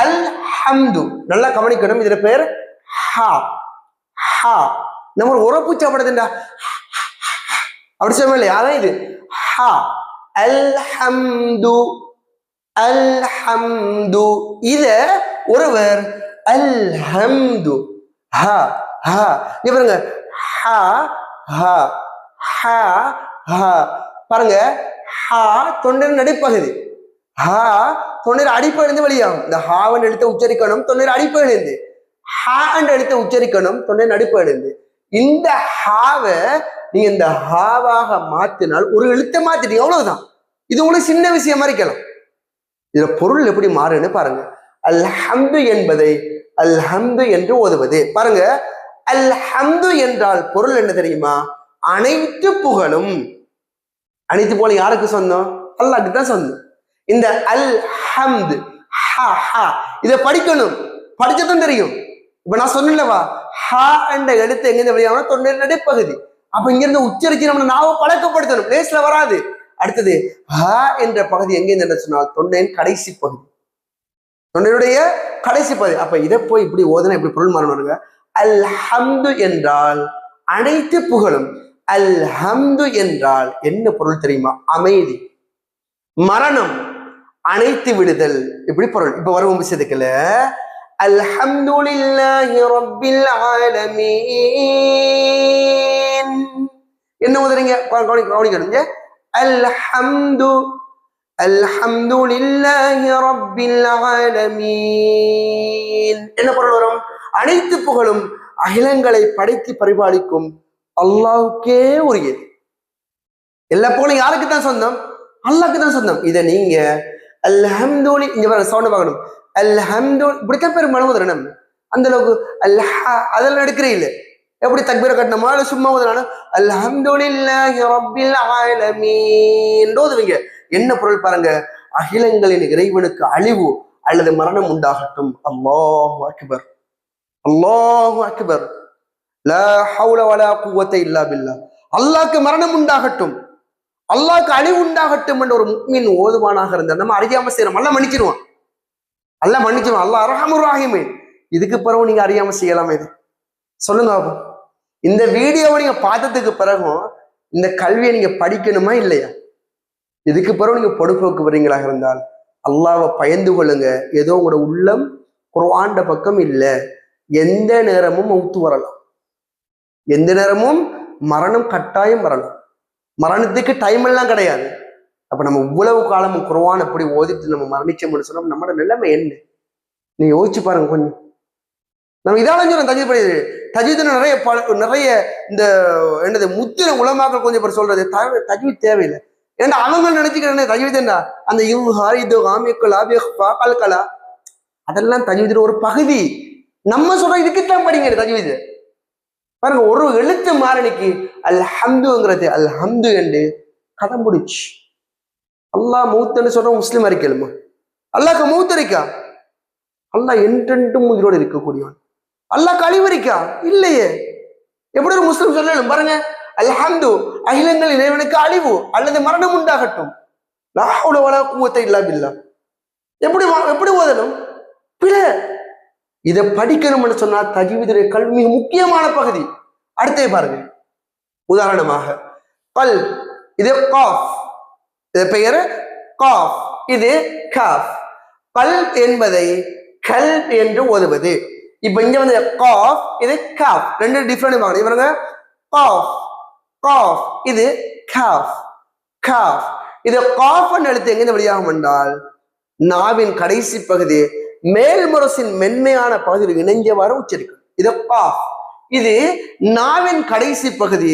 அல் ஹம்து. நல்லா கவனிக்கணும், இதுல பேர் ஹா. ஹா நம்ம உறப்பு சாப்பிடுதுண்டா அப்படி சொல்ல இல்லையா, அதான் இது ஹா. அல் ஹம்து, அல் ஹம்து. இத ஒருவர் அல் ஹம்து ஹா ஹா நீ பாருங்க ஹா ஹா ஹா ஹா பாருங்க. ஹா தொண்டர் நடைப்பகுதி, ஹா தொண்டர் அடிப்படைந்து வெளியாகும். இந்த ஹாவன் எழுத்த உச்சரிக்கணும், தொண்டர் அடிப்படைந்து. ஹா என்ற எழுத்த உச்சரிக்கணும், தொண்டர் நடிப்படைந்து. இந்த ஹாவை நீங்க இந்த ஹாவாக மாத்தினால் ஒரு எழுத்தை மாத்திட்டீங்க, அவ்வளவுதான். இது உங்களுக்கு சின்ன விஷயம் மாதிரி இருக்கலாம். இதுல பொருள் எப்படி மாறுன்னு பாருங்க. அல் ஹம்து என்பதை அல் ஹம்து என்று ஓதுவது. பாருங்க, அல் ஹம்து என்றால் பொருள் என்ன தெரியுமா? அனைத்து புகழும். அனைத்து புகழும் யாருக்கு சொந்தம்? அல்லாஹ்க்கு தான் சொந்தம். இந்த அல் ஹம்து இதை படிக்கணும், படிச்சதும் தெரியும். இப்ப நான் சொன்னேன்லவா, ஹா என்ற எழுத்து எங்க வெளியாகணும்? தொண்டை நடைப்பகுதி. அப்ப இங்க இருந்து உச்சரிச்சு நம்ம நாவை பழக்கப்படுத்தணும், லேஸ்ல வராது. அடுத்தது ஹா என்ற பகுதி எங்க சொன்னால் தொண்டையின் கடைசி பகுதி, தொண்டையுடைய கடைசி பகுதி. அப்ப இதை போய் இப்படி ஓதனா இப்படி பொருள் மாறணுங்க. அல் ஹம்து என்றால் அனைத்து புகழும். அல் ஹம்து என்றால் என்ன பொருள் தெரியுமா? அமைதி, மரணம், அனைத்து விடுதல், இப்படி பொருள். இப்ப வரும் விஷயத்துக்குல அல்ஹம்துலில்லாஹி ரப்பில் ஆலமீன் என்ன ஓதுறீங்க? கவனிக்கணுங்க. அல்ஹம்து, அல்ஹம்துலில்லாஹி ரப்பில் ஆலமீன் என்ன பொருள் வரும்? அனைத்து புகழும் அகிலங்களை படைத்து பரிபாலிக்கும் அல்லாஹ்வுக்கே உரியது. எல்லா புகழும் யாருக்கு தான் சொந்தம்? அல்லாஹ்க்கு தான் சொந்தம். இதை நீங்க அல்ஹம்துலி இங்க சவுண்ட் பார்க்கணும். அல்ஹம்து இப்படித்தான் பெரும்பாலும் உதறணும். அந்த அளவுக்கு அல்ஹா அதெல்லாம் எடுக்கிறே இல்லை. எப்படி தக்பீரை கட்டணுமா இல்லை சும்மா உதறணும்? அல்ஹம்துலில்லாஹி ரப்பில் ஆலமீன் ஓதுவீங்க. என்ன பொருள் பாருங்க? அகிலங்களின் இறைவனுக்கு அழிவு அல்லது மரணம் உண்டாகட்டும். அல்லாஹு அக்பர், அல்லாஹு அக்பர், லா ஹவுல வலா குவத்த இல்லா பில்லாஹ். அல்லாஹ்க்கு மரணம் உண்டாகட்டும், அல்லாஹ்க்கு அழிவு உண்டாகட்டும் என்ற ஒரு முஃமின் ஓதுவானாக இருந்தார். நம்ம அறியாம செய்யறோம், அல்லாஹ் மன்னிச்சிருவான், அல்லாஹ் மன்னிச்சிருவான். அல்லாஹ் அர்ஹமுர் ரஹீம். இதுக்கு பிறகு நீங்க அறியாம செய்யலாமே? இது சொல்லுங்க. இந்த வீடியோவை நீங்க பார்த்ததுக்கு பிறகும் இந்த கல்வியை நீங்க படிக்கணுமா இல்லையா? இதுக்கு பிறகு நீங்க பொடுப்போக்கு வரீங்களாக இருந்தால் அல்லாஹ்வை பயந்து கொள்ளுங்க. ஏதோ உங்களோட உள்ளம் குர்ஆன் பக்கம் இல்லை. எந்த நேரமும் மௌத்து வரலாம், எந்த நேரமும் மரணம் கட்டாயம் வரலாம். மரணத்துக்கு டைம் எல்லாம் கிடையாது. அப்ப நம்ம இவ்வளவு காலமும் குர்ஆன் எப்படி ஓதிட்டு நம்ம மரணிச்சோம்னு சொன்னா நம்மளோட நிலைமை என்ன? நீங்க யோசிச்சு பாருங்க கொஞ்சம். நம்ம இதால சொல்றோம் தஜ்வீத் படி. தஜ்வீத் நிறைய இந்த என்னது முத்திர உலமாக்கள் கொஞ்சம் பேர் சொல்றது தஜ்வீத் தேவையில்லை. ஏன்னா அவங்க நினைச்சுக்கிறேன் தஜ்வீத் என்ன அந்த அதெல்லாம் தஜ்வீத் ஒரு பகுதி. நம்ம சொல்ற இதுக்குத்தான் படிங்க தஜ்வீத். பாருங்க, ஒரு எழுத்து மாறனிக்கு அல் ஹம்துங்கிறது அல் ஹம்து என்று கதம் பிடிச்சு. அல்லாஹ் மௌத்துன்னு சொல்ற முஸ்லிம் அறிக்கலுமா? அல்லாஹ்க்கு மௌத்து இருக்கா? அல்லாஹ் என்றென்றும் உயிரோடு இருக்கக்கூடியவன். அல்லாஹ்க்கு அழிவு இருக்கா? இல்லையே. எப்படி ஒரு முஸ்லிம் சொல்லணும் பாருங்க? அல்ஹம்து அகிலங்கள் இறைவனுக்கு அழிவு அல்லது மரணம் உண்டாகட்டும். லா ஹவுல வலா குவத்த இல்லா பில்லாஹ். எப்படி ஓதணும்? பிழை. இதை படிக்கணும்னு சொன்னா தஜ்வீதுடைய கல்வி மிக முக்கியமான பகுதி. அடுத்தே பாருங்க, உதாரணமாக கல், இது காஃப், இது பெயர் காஃப், இது காஃப். கல் என்பதை கல் என்று ஓதுவது. இப்ப இங்க வந்து காஃப், இது காஃப், ரெண்டு டிஃபரெண்ட் பாருங்க. இவங்க காஃப், காஃப், இது காஃப், காஃப். இது காஃப் எழுத்து எங்க வெளியாகும் என்றால் நாவின் கடைசி பகுதி மேல்முரசின் மென்மையான பகுதியில் இணைஞ்சவாறு உச்சரிக்கும். இது காஃப். இது நாவின் கடைசி பகுதி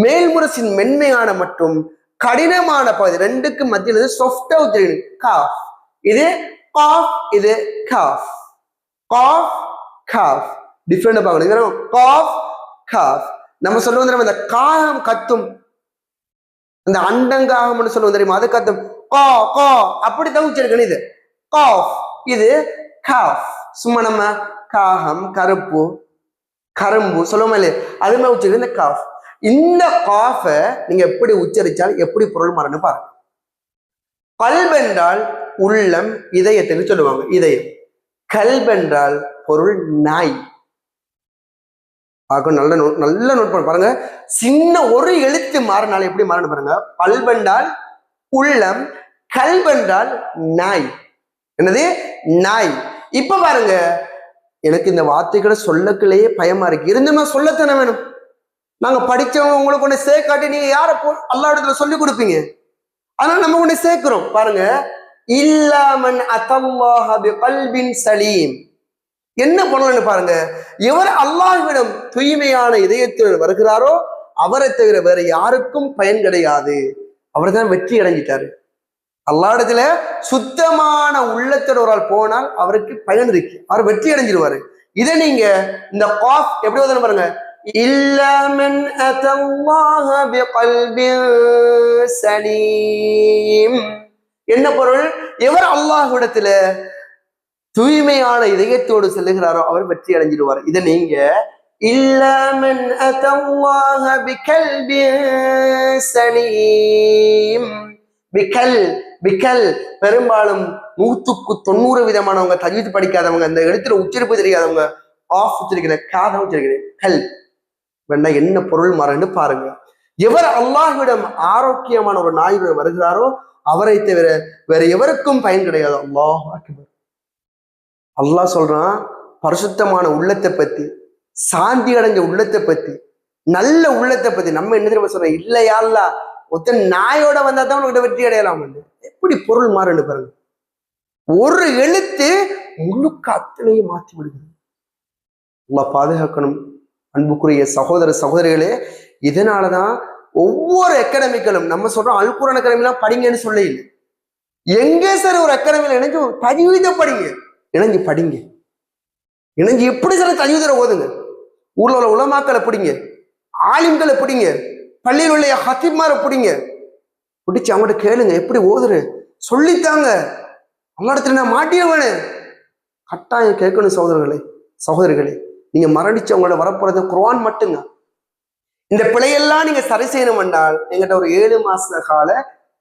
மேல்முரசின் மென்மையான மற்றும் கடினமான பகுதி ரெண்டுக்கு மத்தியில் சாஃப்டா உச்சரிக்கும். காஃப், இது காஃப், இது காஃப். காஃப், காஃப் டிஃபரெண்ட் பார்க்கணும். காஃப், காஃப். நம்ம சொல்லுவோம் தெரியுமா, இந்த காகம் கத்தும், அந்த அண்டங்காகம்னு சொல்லுவோம் தெரியுமா, அது கத்தும். கா கா அப்படித்தான் உச்சரிக்கணும். இது காஃப், இது காஃப். சும்மா நம்ம காகம், கருப்பு, கரும்பு சொல்லுவோமா இல்லையா, அது மாதிரி உச்சரிக்க இந்த காஃப். இந்த காஃபை நீங்க எப்படி உச்சரிச்சால் எப்படி பொருள் மாறன்னு பாருங்க. கல்ப் என்றால் உள்ளம், இதயத்துக்கு சொல்லுவாங்க. இதயம் கல்ப் என்றால் பொருள் நாய். பார்க்க நல்ல நோட் பண்ண பாருங்க. சின்ன ஒரு எழுத்து மாறினாலும் எப்படி மாறணும் பாருங்க. பல்பென்றால் உள்ளம், கல்பென்றால் நாய். என்னது? நாய். இப்ப பாருங்க, எனக்கு இந்த வார்த்தைகளை சொல்லக்குள்ளேயே பயமா இருக்கு. இருந்துமே சொல்லத்தானே வேணும். நாங்க படிச்சவங்க உங்களுக்கு ஒண்ணு சேர்க்காட்டி நீங்க யார அல்லா இடத்துல சொல்லி கொடுப்பீங்க. அதனால நம்ம ஒண்ணு சேர்க்கிறோம். பாருங்க, இல்லாமன் அத்தல்லாஹ பிகல்பின் சலீம். என்ன பண்ணலன்னு பாருங்க. எவர் அல்லாஹ்விடம் தூய்மையான இதயத்தில் வருகிறாரோ அவரை தவிர வேற யாருக்கும் பயன் கிடையாது. அவர் தான் வெற்றி அடைஞ்சிட்டாரு. அல்லாஹ் இடத்துல சுத்தமான உள்ளத்தோட ஒரு ஆள் போனால் அவருக்கு பயன் இருக்கு, அவர் வெற்றி அடைஞ்சிருவாரு. இதை நீங்க இந்த காஃப் எப்படி வந்து பாருங்க. இல்லமன் அத்தல்லாஹ பிகல்பின் சலீம். என்ன பொருள்? எவர் அல்லாஹ்விடத்துல தூய்மையான இதயத்தோடு செல்லுகிறாரோ அவர் வெற்றி அடைஞ்சிடுவார். இதை நீங்க இல்லமன் அத்தல்லாஹ பிகல்பின் சலீம். பிகல் பிகல் பெரும்பாலும் 100% விதமானவங்க தஜ்வீத் படிக்காதவங்க, இந்த எழுத்துல உச்சரிப்பு தெரியாதவங்க ஆஃப் உச்சரிக்கிற காதம் உச்சரிக்கிற கல் வேண்டா என்ன பொருள் மாறன்னு பாருங்க. எவர் அல்லாஹ்விடம் ஆரோக்கியமான ஒரு நாயுடன் வருகிறாரோ அவரை தவிர வேற எவருக்கும் பயன் கிடையாது. அல்லாஹ் அக்பர். அல்லாஹ் சொல்றான் பரிசுத்தமான உள்ளத்தை பத்தி, சாந்தி அடைஞ்ச உள்ளத்தை பத்தி, நல்ல உள்ளத்தை பத்தி. நம்ம என்ன தெரியுமா சொல்றோம்? இல்லையா அல்லா ஒருத்தன் நாயோட வந்தா தான் உனக்கு வெற்றி அடையலாம். எப்படி பொருள் மாறுன்னு பாருங்க. ஒரு எழுத்து முழுக்க அத்தனையும் மாற்றி விடுகிறது. அல்லாஹ் பாதுகாக்கணும். அன்புக்குரிய சகோதர சகோதரிகளே, இதனாலதான் ஒவ்வொரு அகாடமிக்களும் நம்ம சொல்றோம் அல் குர்ஆன் அகாடமிலாம் படிங்கன்னு சொல்ல இல்லை. எங்கே சார் ஒரு அகாடமியில இணைஞ்சு தஜ்வீத படிங்க, இணைஞ்சு படிங்க, இணைஞ்சு எப்படி சார் தஜ்வீத ஓதுங்க. ஊர்ல உள்ள உலமாக்களை பிடிங்க, ஆலிம்களை பிடிங்க, பள்ளியில் உள்ள ஹத்தீப்மாரை பிடிங்க, பிடிச்சு அவங்கள்ட்ட கேளுங்க எப்படி ஓதுரு சொல்லித்தாங்க. எல்லா இடத்துல நான் மாட்டியவனு கட்டாயம் கேட்கணும். சகோதரர்களே சகோதரிகளே, நீங்க மரணிச்சவங்களோட வரப்போறது குர்ஆன் மட்டுங்க. இந்த பிழையெல்லாம் நீங்க சரி செய்யணும் என்றால் எங்கிட்ட ஒரு 7 மாச கால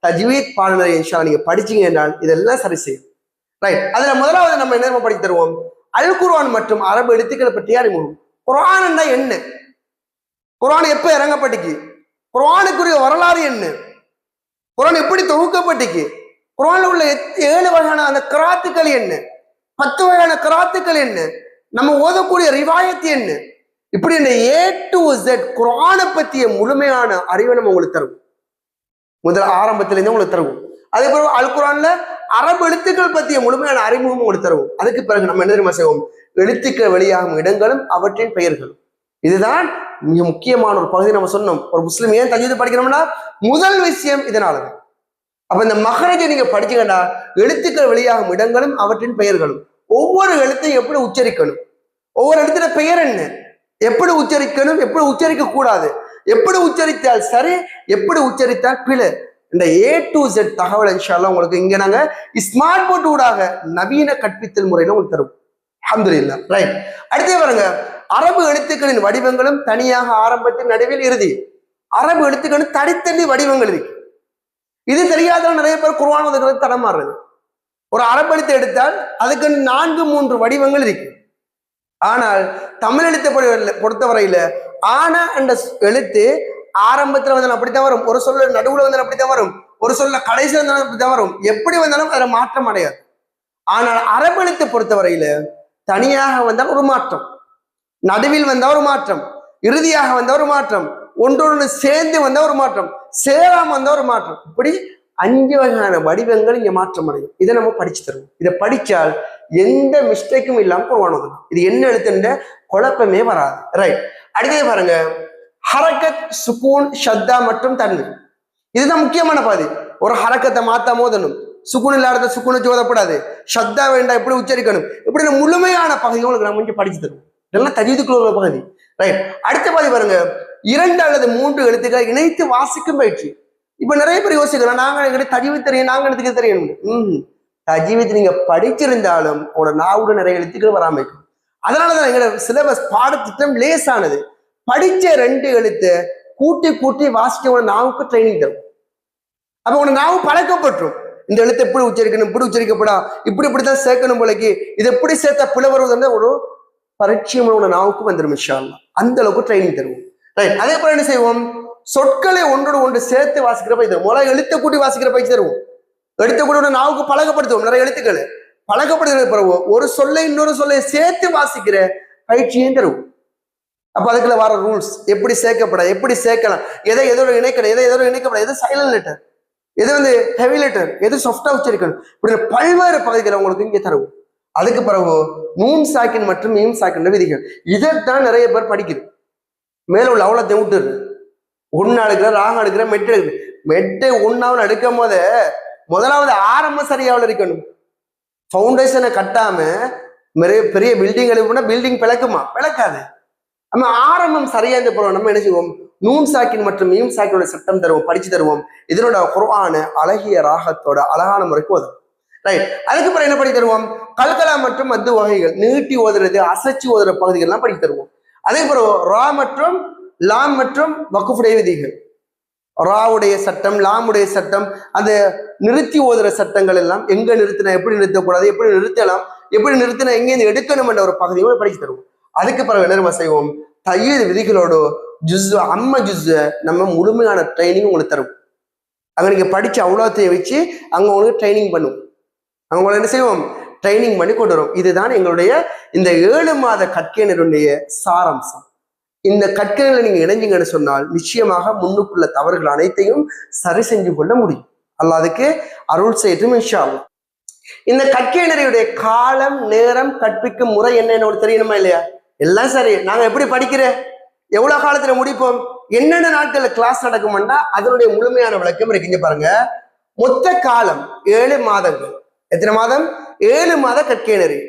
தஜ்வீத் பாடநெறி இன்ஷா நீங்க படிச்சீங்க என்றால் இதெல்லாம் சரி செய்யும். ரைட். அதுல முதலாவது நம்ம என்ன படித்து தருவோம்? அல் குர்ஆன் மற்றும் அரபு எழுத்துக்களை பற்றி அறிமுகம். குர்ஆன் என்ன? குர்ஆன் எப்ப இறங்கப்பட்டுச்சு? குர்ஆனுக்குரிய வரலாறு என்ன? குர்ஆன் எப்படி தொகுக்கப்பட்டுச்சு? குர்ஆன்ல உள்ள 7 வகையான அந்த கிராத்துக்கள் என்ன? 10 வகையான கிராத்துக்கள் என்ன? நம்ம ஓதக்கூடிய ரிவாயத்து என்ன? இப்படி இந்த A to Z குர்ஆனை பற்றிய முழுமையான அறிவை நம்ம உங்களுக்கு தரும். முதல் ஆரம்பத்திலிருந்து உங்களுக்கு தருவோம். அதே போல அல் குர்ஆன்ல அரபு எழுத்துக்கள் பற்றிய முழுமையான அறிமுகம் உங்களுக்கு தருவோம். அதுக்கு பிறகு நம்ம என்ன தெரியுமா செய்வோம்? எழுத்துக்கள் வெளியாகும் இடங்களும் அவற்றின் பெயர்களும். இதுதான் மிக முக்கியமான ஒரு பகுதி. நம்ம சொன்னோம் ஒரு முஸ்லிம் ஏன் தஜ்வீத் படிக்கணும்னா முதல் விஷயம் இதனாலதான். அப்ப இந்த மஹ்ரஜை நீங்க படிச்சீங்கன்னா எழுத்துக்கள் வெளியாகும் இடங்களும் அவற்றின் பெயர்களும், ஒவ்வொரு எழுத்தையும் எப்படி உச்சரிக்கணும், ஒவ்வொரு இடத்துல பெயர் என்ன, எப்படி உச்சரிக்கணும், எப்படி உச்சரிக்க கூடாது, எப்படி உச்சரித்தால் சரி, எப்படி உச்சரித்தால் பிழை, இந்த A to Z தகவல் இன்ஷா அல்லாஹ் உங்களுக்கு இங்க நாங்க ஸ்மார்ட் போர்ட் ஊடாக நவீன கற்பித்தல் முறையில உங்களுக்கு தரும். அல்ஹம்துலில்லாஹ். ரைட். அடுத்து பாருங்க, அரபு எழுத்துக்களின் வடிவங்களும் தனியாக ஆரம்பத்தில் நடுவில் இறுதி. அரபு எழுத்துக்களின் தனித்தனி வடிவங்கள் இருக்கு. இது தெரியாதவங்க நிறைய பேர் குர்ஆன் ஓதுறது தடமாறுறது. ஒரு அரபு எழுத்து எடுத்தால் அதுக்கு 4-3 வடிவங்கள் இருக்கு. ஆனால் தமிழ் எழுத்தை பொறுத்தவரையில ஆனா என்ற எழுத்து ஆரம்பத்துல வந்தாலும் அப்படித்தான் வரும், ஒரு சொல்ல நடுவுல வந்தாலும் அப்படித்தான் வரும், ஒரு சொல்ல கடைசியில் வந்தாலும் அப்படித்தான் வரும். எப்படி வந்தாலும் அதுல மாற்றம் அடையாது. ஆனால் அரபு எழுத்தை பொறுத்தவரையில தனியாக வந்தால் ஒரு மாற்றம், நடுவில் வந்தா ஒரு மாற்றம், இறுதியாக வந்த ஒரு மாற்றம், ஒன்றொன்று சேர்ந்து வந்த ஒரு மாற்றம், சேராம வந்த ஒரு மாற்றம், இப்படி 5 வகையான வடிவங்கள் இங்க மாற்றம் அடையும். இதை நம்ம படிச்சு தருவோம். இதை படிச்சால் எந்த மிஸ்டேக்கும் இல்லாம குர்ஆன் ஓதலாம். இது என்ன எழுத்துன்ற குழப்பமே வராது. ரைட். அடுத்தது பாருங்க, ஹரக்கத், சுக்கூன், ஷத்தா மற்றும் தன்வீன். இதுதான் முக்கியமான பாதி. ஒரு ஹரக்கத்தை மாத்தாம ஓதணும், சுக்குன் இல்லாத சுக்குனு ஓதப்படாது, ஷத்தா வேண்டாம் எப்படி உச்சரிக்கணும், இப்படி முழுமையான பகுதி உங்களுக்கு நம்ம இங்க படிச்சு தருவோம். இதெல்லாம் தஜ்வீதுக்குள்ள உள்ள பகுதி. ரைட். அடுத்த பாதி பாருங்க, 2 அல்லது 3 எழுத்துக்களை இணைத்து வாசிக்கும் பயிற்சி. இப்ப நிறைய பேர் யோசிக்கலாம், நாங்க தஜ்வீத் தெரியும், நாங்க எழுத்துக்கள் தெரியணும். தஜ்வீத் நீங்க படிச்சிருந்தாலும் உங்களோட நாவுட நிறைய எழுத்துக்கள் வராமைக்கும். அதனாலதான் எங்களோட சிலபஸ் பாடத்திட்டம் லேசானது. படிச்ச 2 எழுத்து கூட்டி கூட்டி வாசிக்க உங்க நாவுக்கு ட்ரைனிங் தரும். அப்ப உங்க நாவு பழக்கப்பட்டுரும். இந்த எழுத்து எப்படி உச்சரிக்கணும், இப்படி உச்சரிக்கப்படா, இப்படித்தான் சேர்க்கணும் போலக்கு, இது எப்படி சேர்த்தா பிழை வருவதுன்னு ஒரு பரிச்சயமான நாவுக்கு வந்துடும் இன்ஷா அல்லாஹ். அந்த அளவுக்கு ட்ரைனிங் தருவோம். ரைட். அதே போல என்ன செய்வோம், சொற்களை ஒன்றோடு ஒன்று சேர்த்து வாசிக்கிற பயிற்சி தருவோம். முதல்ல எழுத்த கூட்டி வாசிக்கிற பயிற்சி தருவோம். எழுத்த கூட்டி நாவுக்கு பழக்கப்படுத்துவோம். நிறைய எழுத்துக்களை பழக்கப்படுத்துறது பிறகு ஒரு சொல்லை இன்னொரு சொல்லை சேர்த்து வாசிக்கிற பயிற்சியும் தருவோம். அப்ப அதுக்குள்ள வர ரூல்ஸ், எப்படி சேர்க்கப்பட, எப்படி சேர்க்கலாம், எதை எதோட இணைக்கணும், எதை எதோட இணைக்கப்பட, எது சைலண்ட் லெட்டர், எது ஹெவி லெட்டர், எது சாஃப்டா உச்சரிக்கணும், இப்படி பல்வேறு பகுதிகளை உங்களுக்கு இங்கே தருவோம். அதுக்கு பிறகு நூன் சாக்கின் மற்றும் மீம் சாக்கின் விதிகள், இதைத்தான் நிறைய பேர் படிக்குது. மேல உள்ள அவ்வளோத்தையும் விட்டுரு, ஒன்னு எடுக்கிற, ராகம் எடுக்கிற, மெட்டு எடுக்கிற. மெட்டு ஒன்னாவது எடுக்கும் போது முதலாவது ஆரம்ப சரியாவில் இருக்கணும். ஃபவுண்டேஷனை கட்டாம நிறைய பெரிய பில்டிங் எழுப்பினா பில்டிங் பிளக்குமா? பிளக்காது. நம்ம ஆரம்பம் சரியா இருந்து போறோம். நம்ம என்ன செய்வோம், நூன் சாக்கின் மற்றும் மீம் சாக்கினோட சட்டம் தருவோம், படிச்சு தருவோம். இதனோட குர்ஆன அழகிய ராகத்தோட அழகான முறைக்கு ஓதும். ரைட். அதுக்கு பிறகு என்ன படித்து தருவோம், கல்கலா மற்றும் மத்து வகைகள், நீட்டி ஓதுறது, அசைச்சு ஓதுற பகுதிகள்லாம் படித்து தருவோம். அதே பிறகு ரா மற்றும் லாம் மற்றும் வக்குஃபுடைய விதிகள், ராவுடைய சட்டம், லாமுடைய சட்டம், அந்த நிறுத்தி ஓதுற சட்டங்கள் எல்லாம், எங்க நிறுத்தினா எப்படி நிறுத்தக்கூடாது, எப்படி நிறுத்தலாம், எப்படி நிறுத்தினா எங்கேருந்து எடுக்கணும் என்ற ஒரு பகுதியோடு படிச்சு தருவோம். அதுக்கு பிறகு என்ன செய்வோம், தையீத் விதிகளோட ஜுஸ் நம்ம முழுமையான ட்ரைனிங் உங்களுக்கு தரும். அங்க நீங்க படிச்சு அவ்வளோத்தையும் வச்சு அங்க உங்களுக்கு ட்ரைனிங் பண்ணுவோம். அவங்க என்ன செய்வோம், ட்ரைனிங் பண்ணி கொண்டு வரும். இதுதான் எங்களுடைய இந்த 7 மாத கற்கையினருடைய சாராம்சம். இந்த கற்கைகளை நீங்க இணைஞ்சிங்கன்னு சொன்னால் நிச்சயமாக முன்னுக்குள்ள தவறுகள் அனைத்தையும் சரி செஞ்சு கொள்ள முடியும். அல்லாஹ் அதுக்கு அருள் செய்யட்டும் இன்ஷா அல்லாஹ். இந்த கற்கையினருடைய காலம், நேரம், கற்பிக்கும் முறை என்னன்னு தெரியணுமா இல்லையா? எல்லாம் சரி. நாங்க எப்படி படிக்கிற, எவ்வளவு காலத்துல முடிப்போம், என்னென்ன நாட்கள்ல கிளாஸ் நடக்கும்னா அதனுடைய முழுமையான விளக்கம் இருக்கீங்க பாருங்க. மொத்த காலம் 7 மாதங்கள். எத்தனை மாதம்? 7 மாத கற்கையினரி.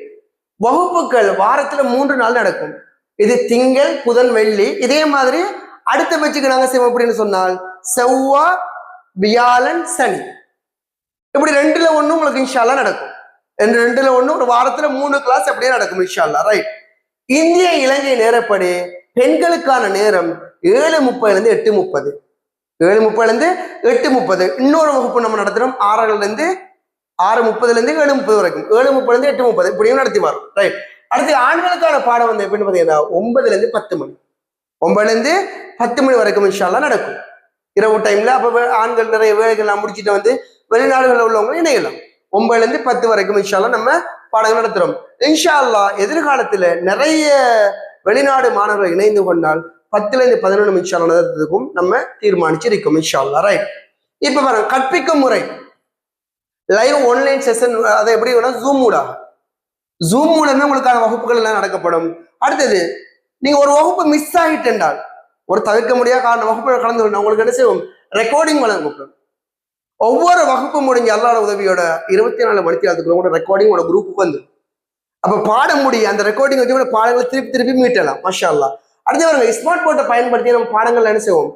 வகுப்புகள் வாரத்துல 3 நாள் நடக்கும். இது திங்கள், புதன், வெள்ளி. இதே மாதிரி அடுத்த பேச்சுக்கு நாங்க செய்வோம் அப்படின்னு சொன்னால் செவ்வாய், வியாழன், சனி. இப்படி 2ல் 1 உங்களுக்கு இன்ஷா அல்லாஹ் நடக்கும். 2ல் 1 ஒரு வாரத்துல 3 கிளாஸ் அப்படியே நடக்கும் இன்ஷா அல்லாஹ். ரைட். இந்திய இலங்கை நேரப்படி பெண்களுக்கான நேரம் 7:30 8:30, 7:30 8:30. இன்னொரு வகுப்பு நம்ம நடத்துறோம் 6:30 7:30 வரைக்கும், 7:30 8:30 இப்படியும் நடத்தி வரும். ரைட். அடுத்து ஆண்களுக்கான பாடம் எப்படின்னு பாத்தீங்கன்னா 9 10 மணி, 9 10 மணி வரைக்கும் இன்ஷா அல்லாஹ் நடக்கும் இரவு டைம்ல. அப்ப ஆண்கள் நிறைய வேலைகள் முடிச்சுட்டு வெளிநாடுகளில் உள்ளவங்க இணையலாம். 9 10 வரைக்கும் இன்ஷா அல்லாஹ் நம்ம பாடங்கள் நடத்துறோம். இன்ஷா அல்லாஹ் எதிர்காலத்துல நிறைய வெளிநாடு மாணவர்கள் இணைந்து கொண்டால் 10 11 இன்ஷா அல்லாஹ் நடத்துறதுக்கும் நம்ம தீர்மானிச்சிருக்கோம் இன்ஷா அல்லாஹ். ரைட். இப்ப பாருங்க, கற்பிக்கும் முறை லைவ் ஆன்லைன் செஷன். அதை எப்படி ஜூம் மூலமே உங்களுக்கான வகுப்புகள் எல்லாம் நடக்கப்படும். அடுத்தது, நீங்க ஒரு வகுப்பு மிஸ் ஆகிட்டு என்றால், ஒரு தவிர்க்க முடியாத காரணம் வகுப்புகள் கலந்து உங்களுக்கு என்ன செய்வோம், ரெக்கார்டிங் வழங்கப்படும். ஒவ்வொரு வகுப்பு முடிஞ்ச அல்லாஹ் உதவியோட 24 மணி நேரத்துக்குள்ள கூட ரெக்கார்டிங் ஒரு குரூப்புக்கு வந்து அப்ப பாட முடியும். அந்த ரெக்கார்டிங் வச்சு கூட பாடங்களை திருப்பி மீட்டலாம். மாஷா அல்லாஹ். அடுத்து பாருங்க, ஸ்மார்ட் போர்ட்டை பயன்படுத்தி நம்ம பாடங்கள் என்ன செய்வோம்,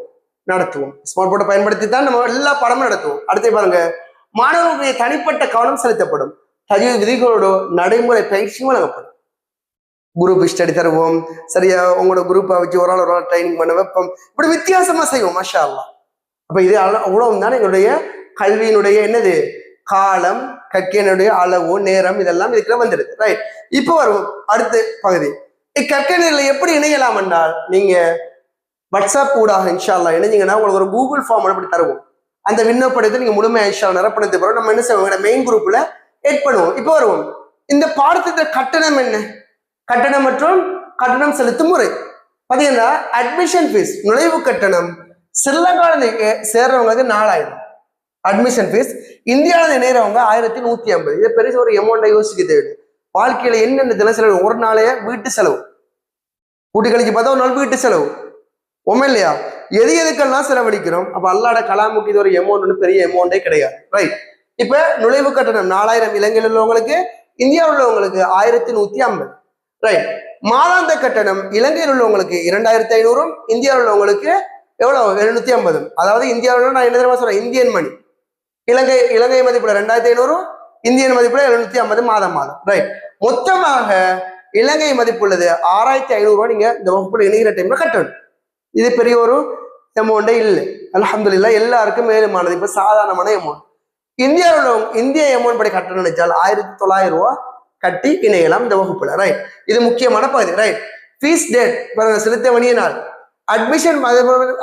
நடத்துவோம். ஸ்மார்ட் போர்ட்டை பயன்படுத்தி தான் நம்ம எல்லா பாடமும் நடத்துவோம். அடுத்து பாருங்க, மாணவர்களுடைய தனிப்பட்ட கவனம் செலுத்தப்படும். தஜ்வீத் விதிகளோட நடைமுறை பயிற்சியும் வழங்கப்படும். குரூப் ஸ்டடி தருவோம். சரியா, உங்களோட குரூப்பை வச்சு ஒரு ஆள் ட்ரைனிங் பண்ண வைப்போம். இப்படி வித்தியாசமா செய்வோம். மாஷா அல்லாஹ். அப்ப இது அவ்வளவு தான் எங்களுடைய கல்வியினுடைய என்னது, காலம், கற்கையினுடைய அளவு, நேரம், இதெல்லாம் இதுக்குள்ள வந்துடுது. ரைட். இப்போ வரும் அடுத்த பகுதி. இக்கற்கையில எப்படி இணையலாம் என்றால், நீங்க வாட்ஸ்அப் ஊடாக இன்ஷா அல்லாஹ் இணைஞ்சிங்கன்னா உங்களுக்கு ஒரு கூகுள் ஃபார்ம் அப்படி தருவோம். அந்த விண்ணப்பத்தை நீங்க முழுமையா இன்ஷா அல்லாஹ் நிரப்பினதுக்கு பிறகு நம்ம என்ன செய்வோம், மெயின் குரூப்ல ஏட் பண்ணுவோம். இப்போ வருவோம், இந்த பாடத்திட்ட கட்டணம் என்ன, கட்டணம் மற்றும் கட்டணம் செலுத்தும் முறை பாத்தீங்கன்னா, அட்மிஷன் ஃபீஸ் நுழைவு கட்டணம் ஸ்ரீலங்காவில் சேர்றவங்களுக்கு 4000 அட்மிஷன் ஃபீஸ். இந்தியாவில் இணையறவங்க 1150. இதை பெரிய ஒரு அமௌண்ட்டை யோசிக்க தேவை. வாழ்க்கையில என்னென்ன தின செலவு, ஒரு நாளைய வீட்டு செலவு கூட்டி கழிச்சு பார்த்தா ஒரு நாள் வீட்டு செலவு உண்மை இல்லையா, எதுக்கெல்லாம் செலவழிக்கிறோம். அப்ப அல்லாட கலாமுக்கு இது ஒரு அமௌண்ட், பெரிய அமௌண்டே கிடையாது. ரைட். இப்ப நுழைவு கட்டணம் 4000 இலங்கையில் உள்ளவங்களுக்கு, இந்தியாவில் உள்ளவங்களுக்கு 1150. ரைட். மாதாந்த கட்டணம் இலங்கையில் உள்ளவங்களுக்கு 2500, இந்தியாவில் உள்ளவங்களுக்கு எவ்வளவு 750. அதாவது இந்தியாவில் நான் என்ன தெரியுமா சொல்றேன், இந்தியன் மணி. இலங்கை மதிப்புல 2500, இந்தியன் மதிப்புல 750 மாதம். ரைட். மொத்தமாக இலங்கை மதிப்புள்ளது 6500 நீங்க இந்த வகுப்புல இணைகிற டைம்ல கட்டணும். இது பெரிய ஒரு அமௌண்டே இல்லை. அல்ஹம்துலில்லாஹ், எல்லாருக்கும் மேலுமானது. இப்ப சாதாரணமான அமௌண்ட். இந்தியாவில் இந்திய அமௌண்ட் படி கட்டணம் நினைச்சால் 1900 ரூபாய் கட்டி இணையலாம் இந்த வகுப்புல. ரைட், இது முக்கியமான பகுதி. ரைட், ஃபீஸ் டேட் செலுத்த வேண்டிய நாள், அட்மிஷன்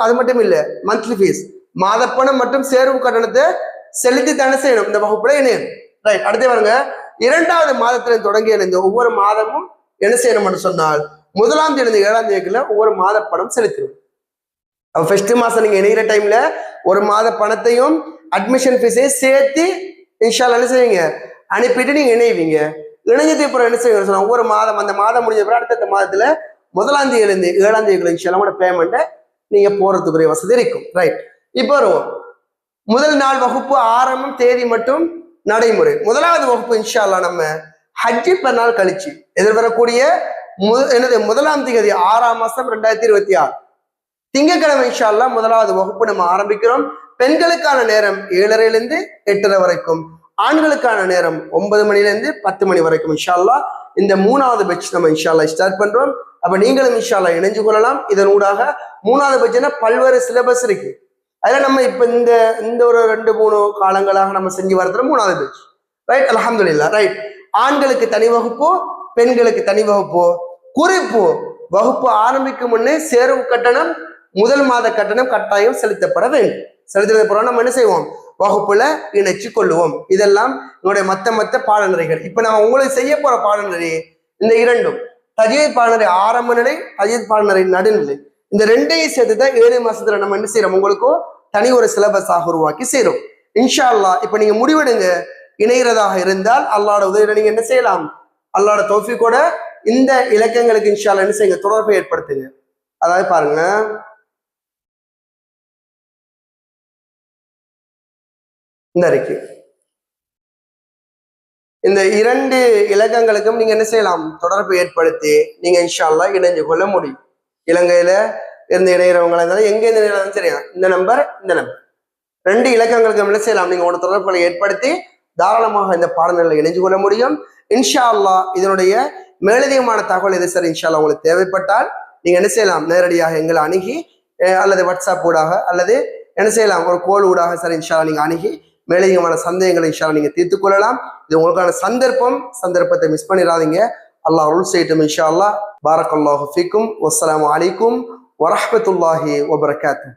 அது மட்டும் இல்ல, மந்த்லி ஃபீஸ் மாதப்பணம் மற்றும் சேர்வு கட்டணத்தை செலுத்தி தானே செய்யணும் இந்த வகுப்புல இணையணும். ரைட், அடுத்து பாருங்க, 2வது மாதத்துல தொடங்கிய இந்த ஒவ்வொரு மாதமும் என்ன செய்யணும்னு சொன்னால் 1ஆம் தேதி 7ஆம் தேதிக்குள்ள ஒவ்வொரு மாத பணம் செலுத்தணும். ஃபர்ஸ்ட் மாசம் நீங்க இணைகிற டைம்ல ஒரு மாத பணத்தையும் அட்மிஷன் ஃபீஸையும் சேர்த்து இன்ஷால்லா என்ன செய்வீங்க, அனுப்பிட்டு நீங்க இணைவீங்க. இணைஞ்சதுக்கு அப்புறம் என்ன செய்வீங்க சொன்னா ஒவ்வொரு மாதம், அந்த மாதம் முடிஞ்ச பிறகு அடுத்த மாதத்துல 1ஆம் தேதியிலிருந்து 7ஆம் தேதிக்குள்ள இன்ஷால்லா பேமெண்ட்டை நீங்க போறதுக்குரிய வசதி இருக்கும். ரைட், இப்போ வருவோம். முதல் நாள் வகுப்பு ஆரம்பம் தேதி மட்டும் நடைமுறை. 1வது வகுப்பு இன்ஷால்லா நம்ம ஹஜ்ஜி பெருநாள் கழிச்சு எதிர்வரக்கூடிய 1ஆம் தேதி 6ஆம் மாசம் 2026 திங்கட்கிழமை இன்ஷால்லா 1வது வகுப்பு நம்ம ஆரம்பிக்கிறோம். பெண்களுக்கான நேரம் 7:30 8:30 வரைக்கும், ஆண்களுக்கான நேரம் 9 மணிலேருந்து 10 மணி வரைக்கும் இன்ஷால்லா இந்த 3வது பேட்ச் நம்ம இன்ஷால்லா ஸ்டார்ட் பண்றோம். அப்ப நீங்களும் இன்ஷால்லா இணைஞ்சு கொள்ளலாம். இதன் ஊடாக 3வது பேட்ச்னா பல்வேறு சிலபஸ் இருக்கு. அதுல நம்ம இப்ப இந்த ஒரு 2-3 காலங்களாக நம்ம செஞ்சு வரதுல 3வது பேட்ச். ரைட், அல்ஹம்துலில்லாஹ். ரைட், ஆண்களுக்கு தனி வகுப்போ பெண்களுக்கு தனி வகுப்போ, குறிப்பு வகுப்பு ஆரம்பிக்கும் முன்னே சேர்வு கட்டணம் முதல் மாத கட்டணம் கட்டாயம் செலுத்தப்பட வேண்டும். செலுத்தினது பிறகு நம்ம என்ன செய்வோம், வகுப்புல இணைச்சு கொள்ளுவோம். இதெல்லாம் என்னுடைய மத்த பாடநெறிகள். இப்ப நான் உங்களுக்கு செய்ய போற பாடநெறி இந்த 2ம், தஜ்வீத் பாடநெறி ஆரம்ப நிலை, தஜ்வீத் பாடநெறி நடுநிலை, இந்த 2ஐயும் சேர்த்து தான் 7 மாசத்துல நம்ம என்ன செய்யறோம், உங்களுக்கும் தனி ஒரு சிலபஸாக உருவாக்கி செய்யறோம். இன்ஷா அல்லாஹ் இப்ப நீங்க முடிவெடுங்க. இணைகிறதாக இருந்தால் அல்லாஹ்வோட உதவியில நீங்க என்ன செய்யலாம், அல்லாஹ்வோட தௌஃபீக்கோட இந்த இலக்கங்களுக்கு இன்ஷா அல்லாஹ் என்ன செய்யுங்க, தொடர்பை ஏற்படுத்துங்க. அதாவது பாருங்க, இந்த இருக்கு இந்த 2 இலக்கங்களுக்கும் நீங்க என்ன செய்யலாம், தொடர்பு ஏற்படுத்தி நீங்க இன்ஷா அல்லாஹ் இணைஞ்சு கொள்ள முடியும். இலங்கையில இருந்து இணைகிறவங்களா இருந்தாலும் எங்க இருந்து இணைகிறாலும் சரியா, இந்த நம்பர் 2 இலக்கங்களுக்கு என்ன செய்யலாம், நீங்க உங்களோட தொடர்புகளை ஏற்படுத்தி தாராளமாக இந்த பாடநெறியில் இணைஞ்சு கொள்ள முடியும். இன்ஷா அல்லாஹ் இதனுடைய மேலதிகமான தகவல் எது சார் இன்ஷா அல்லாஹ் உங்களுக்கு தேவைப்பட்டால் நீங்க என்ன செய்யலாம், நேரடியாக எங்களை அணுகி அல்லது வாட்ஸ்அப் ஊடாக அல்லது என்ன செய்யலாம் ஒரு கோல் ஊடாக சார் இன்ஷா அல்லாஹ் நீங்க அணுகி மேலதிகமான சந்தேகங்களை இன்ஷா அல்லாஹ் நீங்க தீர்த்து கொள்ளலாம். இது உங்களுக்கான சந்தர்ப்பத்தை மிஸ் பண்ணிடாதீங்க. அல்லாஹ் அருள் செய்யட்டும் இன்ஷா அல்லாஹ். பாரக்கல்லாஹு ஃபீக்கும். வஸ்ஸலாமு அலைக்கும் வரஹ்மத்துல்லாஹி வபரகாத்துஹு.